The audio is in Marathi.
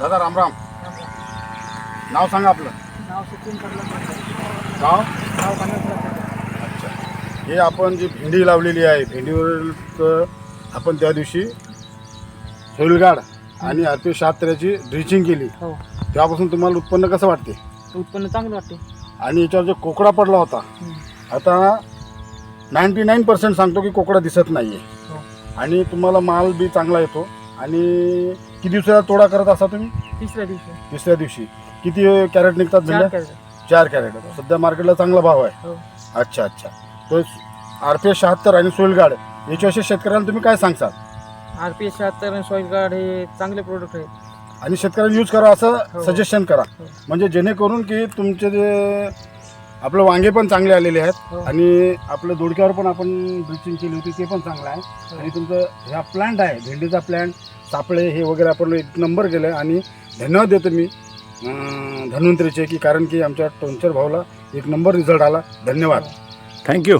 दादा रामराम. नाव सांगा आपलं. नाव सचिन पडलं. गाव. नाव कानाडला. अच्छा. हे आपण जी भेंडी लावलेली आहे, भेंडीवर आपण त्या दिवशी सोलगाड आणि RP-76ची ड्रिचिंग केली. हो, तेव्हापासून तुम्हाला उत्पन्न कसं वाटते? उत्पन्न चांगलं वाटते. आणि याच्यावर जो कोकडा पडला होता, आता 99% सांगतो की कोकडा दिसत नाही आहे. हो, आणि तुम्हाला माल बी चांगला येतो. आणि किती दिवसाला तोडा करत असा तुम्ही? तिसऱ्या दिवशी तिसऱ्या दिवशी. किती कॅरेट निघतात 4 भेंड्या? कॅरेट. 4 कॅरेट. सध्या मार्केटला चांगला भाव आहे. हो, अच्छा अच्छा. तो RP-76 आणि सोलगाड याच्याविषयी शेतकऱ्यांना तुम्ही काय सांगसाल? RP-76 आणि सॉईल गार्ड हे चांगले प्रोडक्ट आहेत. आणि शेतकऱ्यांनी यूज करा असं हो. सजेशन करा. हो. म्हणजे जेणेकरून की तुमचे जे आपलं वांगे पण चांगले आलेले आहेत. हो. आणि आपलं दोडक्यावर पण आपण ड्रिचिंग केली होती, ते पण चांगलं आहे. हो. आणि तुमचं ह्या प्लांट आहे, भेंडीचा प्लांट, सापळे हे वगैरे आपण एक नंबर केलं. आणि धन्यवाद देतो मी धन्वंतरीचे, की कारण की आमच्या टोंचर भाऊला एक नंबर रिझल्ट आला. धन्यवाद. थँक्यू.